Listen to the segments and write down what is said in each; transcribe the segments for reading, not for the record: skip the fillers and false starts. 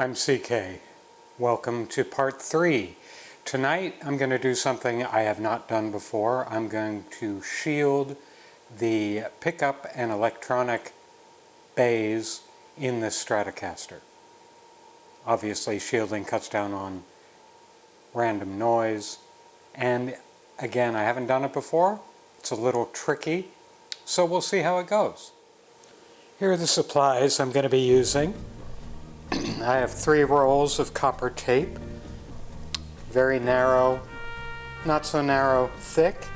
I'm CK. Welcome to part 3. Tonight I'm going to do something I have not done before. I'm going to shield the pickup and electronic bays in the Stratocaster. Obviously shielding cuts down on random noise, and again, I haven't done it before. It's a little tricky, so we'll see how it goes. Here are the supplies I'm going to be using. I have 3 rolls of copper tape, very narrow, not so narrow, thick,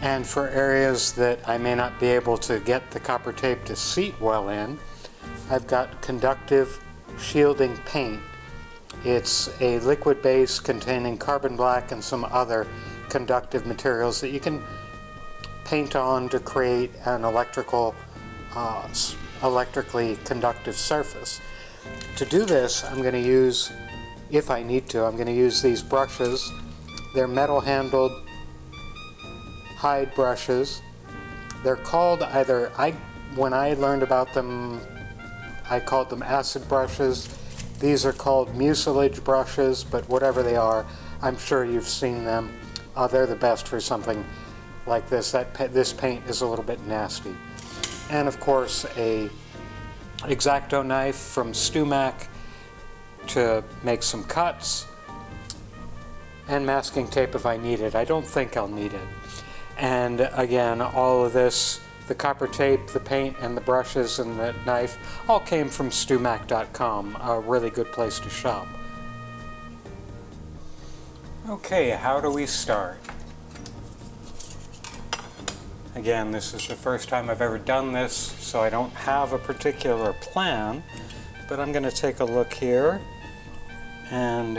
and for areas that I may not be able to get the copper tape to seat well in, I've got conductive shielding paint. It's a liquid base containing carbon black and some other conductive materials that you can paint on to create an electrically conductive surface. To do this, I'm going to use, if I need to, I'm going to use these brushes. They're metal-handled hide brushes. They're called either, when I learned about them, I called them acid brushes. These are called mucilage brushes, but whatever they are, I'm sure you've seen them. They're the best for something like this. This paint is a little bit nasty. And of course, a X-Acto knife from Stumac to make some cuts, and masking tape if I need it. I don't think I'll need it. And again, all of this, the copper tape, the paint, and the brushes and the knife, all came from Stumac.com, a really good place to shop. Okay, how do we start? Again, this is the first time I've ever done this, so I don't have a particular plan, but I'm going to take a look here and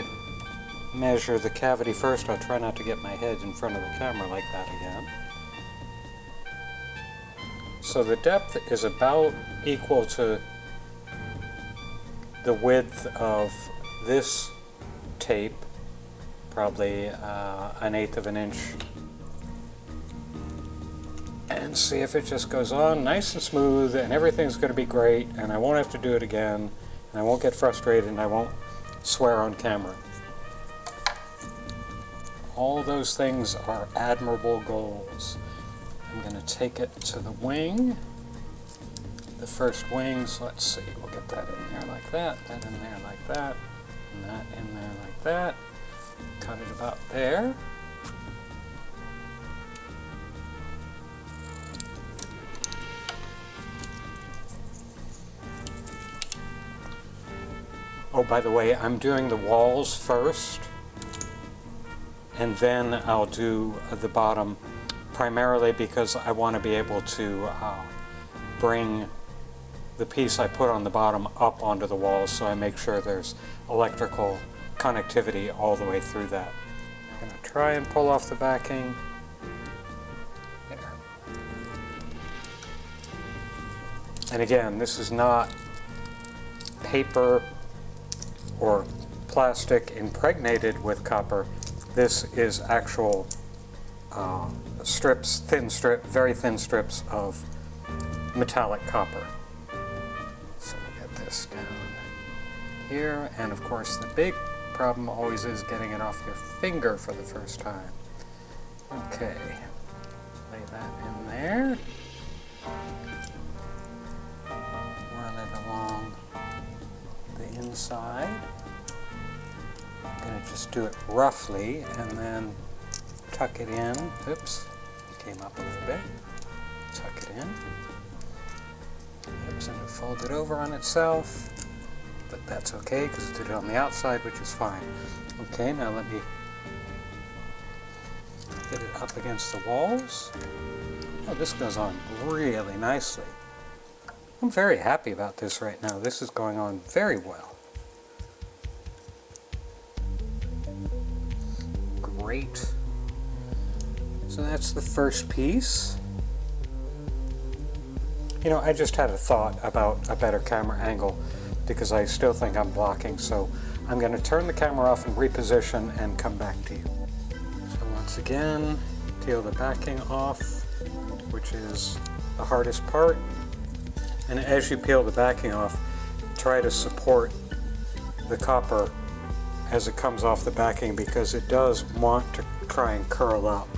measure the cavity first. I'll try not to get my head in front of the camera like that again. So the depth is about equal to the width of this tape, probably 1/8 of an inch. And see if it just goes on nice and smooth, and everything's going to be great, and I won't have to do it again, and I won't get frustrated, and I won't swear on camera. All those things are admirable goals. I'm going to take it to the wing, the first wing, so let's see, we'll get that in there like that in there like that, and that in there like that, cut it about there. Oh, by the way, I'm doing the walls first, and then I'll do the bottom, primarily because I want to be able to bring the piece I put on the bottom up onto the walls, so I make sure there's electrical connectivity all the way through that. I'm going to try and pull off the backing. There. And again, this is not paper or plastic impregnated with copper. This is actual strips, very thin strips of metallic copper. So we'll get this down here, and of course the big problem always is getting it off your finger for the first time. Okay, lay that in there. Run it along the inside. I'm going to just do it roughly and then tuck it in. Oops, came up a little bit. Tuck it in. Oops, and it folded over on itself, but that's okay because it did it on the outside, which is fine. Okay, now let me get it up against the walls. Oh, this goes on really nicely. I'm very happy about this right now. This is going on very well. Great. So that's the first piece. You know, I just had a thought about a better camera angle because I still think I'm blocking, so I'm going to turn the camera off and reposition and come back to you. So once again, peel the backing off, which is the hardest part. And as you peel the backing off, try to support the copper as it comes off the backing, because it does want to try and curl up.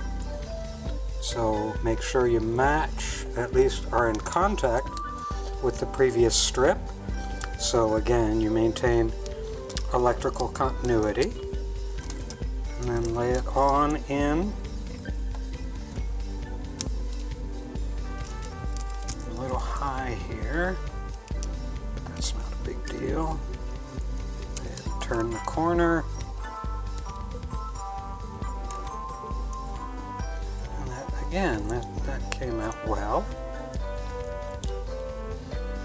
So make sure you match, at least are in contact with the previous strip. So again, you maintain electrical continuity. And then lay it on in. A little high here, but that's not a big deal. And turn the corner. And that, again, that came out well.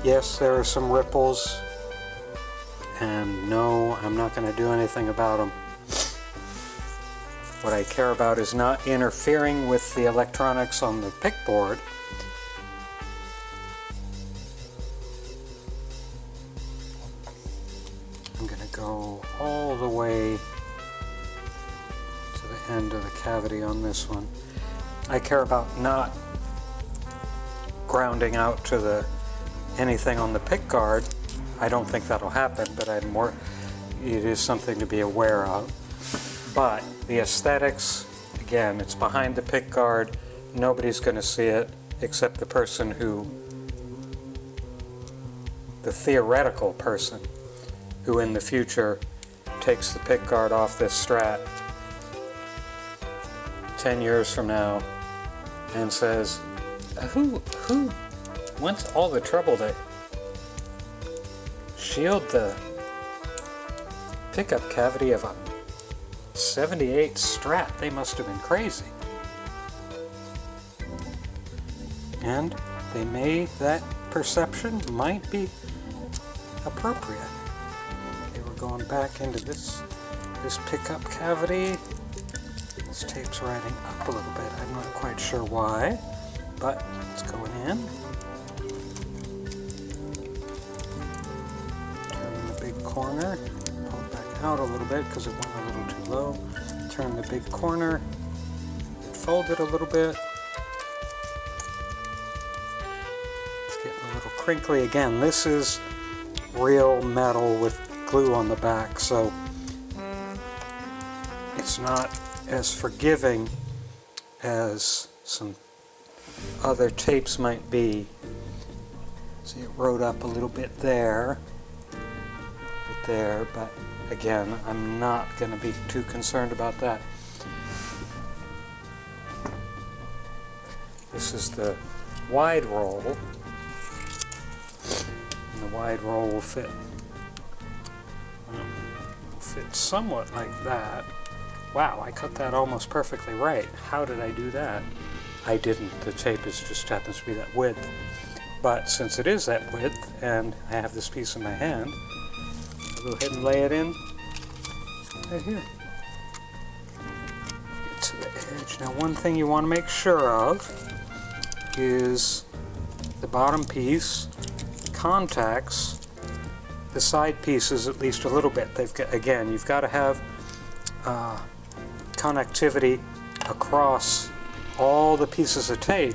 Yes, there are some ripples, and no, I'm not going to do anything about them. What I care about is not interfering with the electronics on the pick board. I'm going to go all the way to the end of the cavity on this one. I care about not grounding out to anything on the pick guard. I don't think that'll happen, but it is something to be aware of. But the aesthetics, again, it's behind the pick guard. Nobody's going to see it except the person the theoretical person who in the future takes the pick guard off this Strat 10 years from now and says, who went all the trouble to shield the pickup cavity of a 78 Strat? They must have been crazy. And that perception might be appropriate. Okay, we're going back into this pickup cavity. This tape's riding up a little bit. I'm not quite sure why, but it's going in. Turn the big corner. Pull it back out a little bit because it went a little too low. Turn the big corner. Fold it a little bit. It's getting a little crinkly again. This is real metal with glue on the back, so it's not as forgiving as some other tapes might be. See, it rode up a little bit there, right there, but again, I'm not going to be too concerned about that. This is the wide roll, and the wide roll will fit somewhat like that. Wow, I cut that almost perfectly right. How did I do that? I didn't. The tape just happens to be that width. But since it is that width, and I have this piece in my hand, I'll go ahead and lay it in right here. Get to the edge. Now, one thing you want to make sure of is the bottom piece contacts the side pieces at least a little bit. Again, you've got to have connectivity across all the pieces of tape,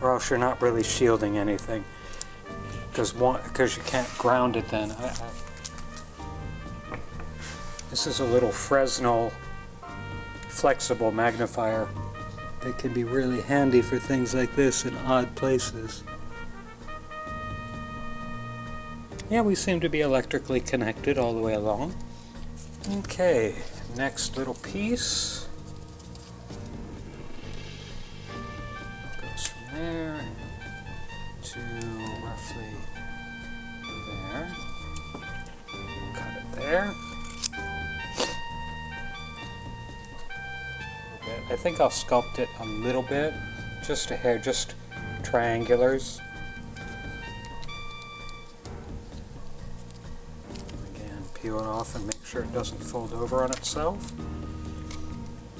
or else you're not really shielding anything, because you can't ground it then. This is a little Fresnel flexible magnifier that can be really handy for things like this in odd places. Yeah, we seem to be electrically connected all the way along. Okay, next little piece goes from there to roughly there. Cut it there. I think I'll sculpt it a little bit, just a hair, just triangulars. Again, peel it off and make sure it doesn't fold over on itself.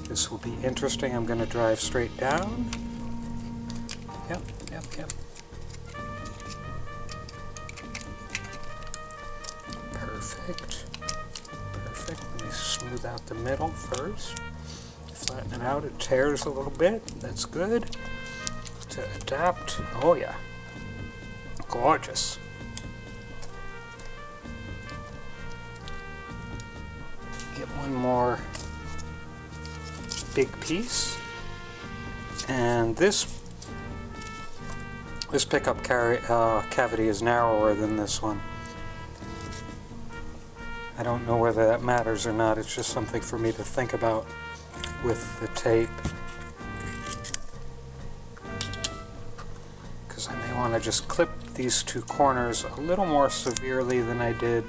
This will be interesting. I'm going to drive straight down. Yep. Perfect. Let me smooth out the middle first. Flatten it out. It tears a little bit. That's good. To adapt. Oh yeah. Gorgeous. one more big piece, and this pickup cavity is narrower than this one. I don't know whether that matters or not, it's just something for me to think about with the tape. Because I may want to just clip these two corners a little more severely than I did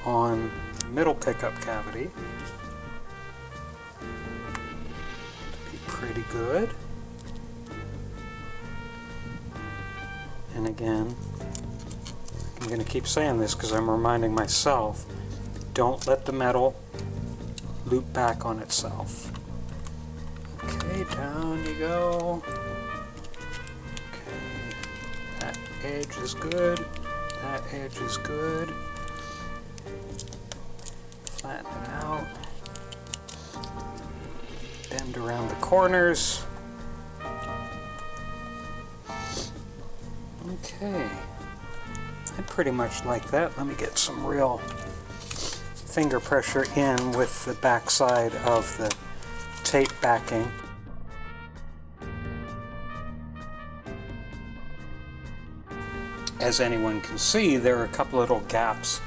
on the middle pickup cavity. It'd be pretty good. And again, I'm going to keep saying this because I'm reminding myself, don't let the metal loop back on itself. Okay, down you go. Okay, that edge is good. That edge is good. Flatten it out. Bend around the corners. Okay, I pretty much like that. Let me get some real finger pressure in with the backside of the tape backing. As anyone can see, there are a couple little gaps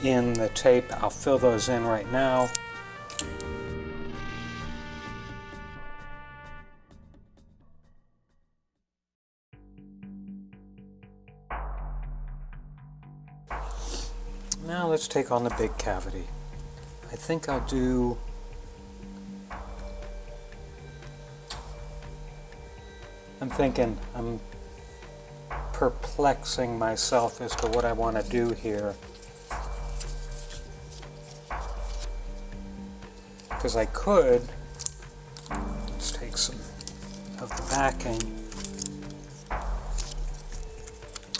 in the tape. I'll fill those in right now. Now let's take on the big cavity. I think I'll do I'm perplexing myself as to what I want to do here. Because I could, let's take some of the backing.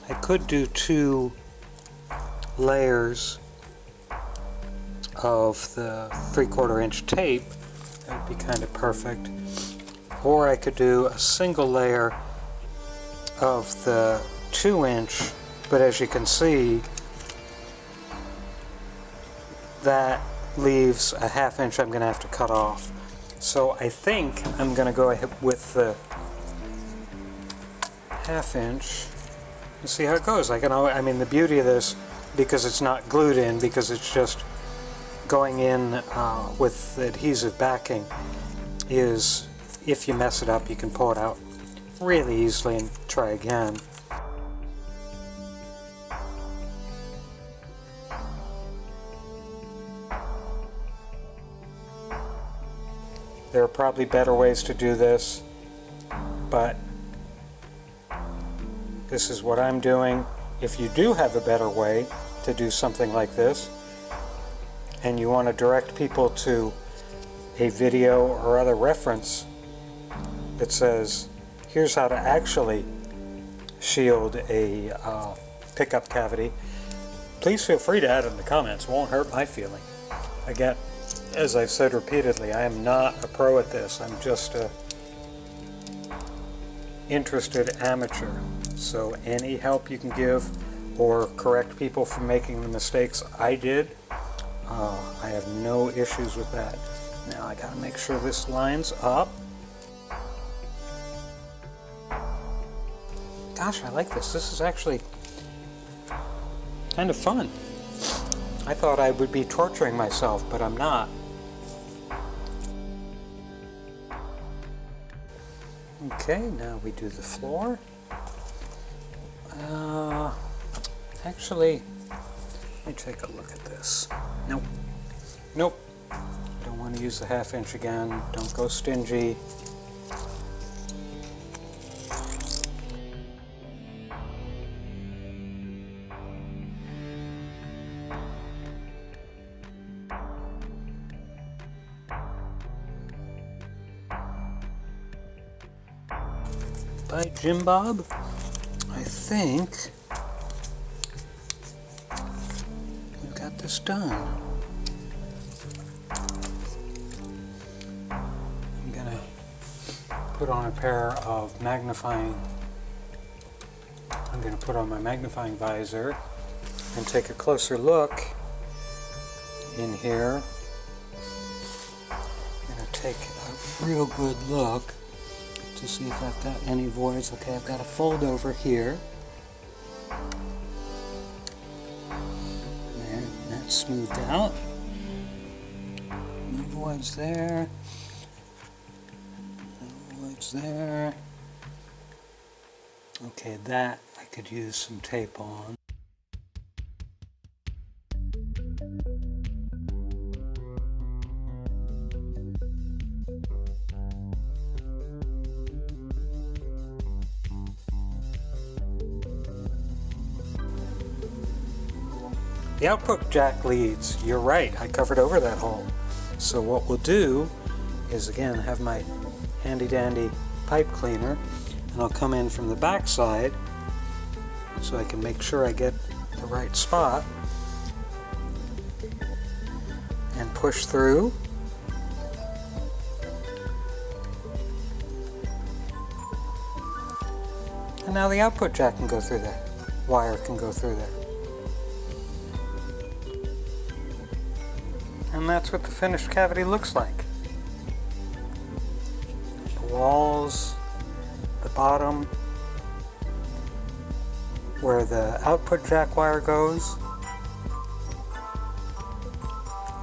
I could do 2 layers of the 3/4 inch tape. That would be kind of perfect. Or I could do a single layer of the 2 inch, but as you can see, that leaves a 1/2 inch I'm going to have to cut off. So I think I'm going to go ahead with the 1/2 inch and see how it goes. I mean, the beauty of this, because it's not glued in, because it's just going in with the adhesive backing, is if you mess it up, you can pull it out really easily and try again. There are probably better ways to do this, but this is what I'm doing. If you do have a better way to do something like this, and you want to direct people to a video or other reference that says, here's how to actually shield a pickup cavity, please feel free to add it in the comments. It won't hurt my feeling. Again, as I've said repeatedly, I am not a pro at this. I'm just a interested amateur. So any help you can give or correct people from making the mistakes I did, I have no issues with that. Now I gotta make sure this lines up. Gosh, I like this. This is actually kind of fun. I thought I would be torturing myself, but I'm not. Okay, now we do the floor. Actually, let me take a look at this. Nope. Nope. Don't want to use the 1/2 inch again. Don't go stingy. By Jim Bob, I think we've got this done. I'm gonna put on a pair of I'm gonna put on my magnifying visor and take a closer look in here. take a real good look to see if I've got any voids. Okay, I've got a fold over here. There, that's smoothed out. No voids there. No voids there. Okay, that I could use some tape on. The output jack leads, you're right, I covered over that hole. So what we'll do is again have my handy dandy pipe cleaner, and I'll come in from the back side so I can make sure I get the right spot and push through. And now the output jack can go through there. Wire can go through there. And that's what the finished cavity looks like. The walls, the bottom, where the output jack wire goes,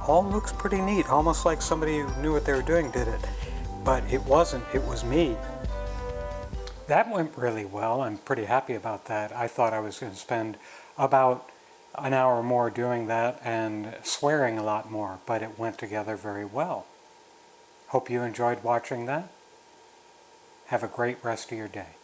all looks pretty neat, almost like somebody who knew what they were doing did it. But it wasn't, it was me. That went really well. I'm pretty happy about that. I thought I was going to spend about an hour more doing that and swearing a lot more, but it went together very well. Hope you enjoyed watching that. Have a great rest of your day.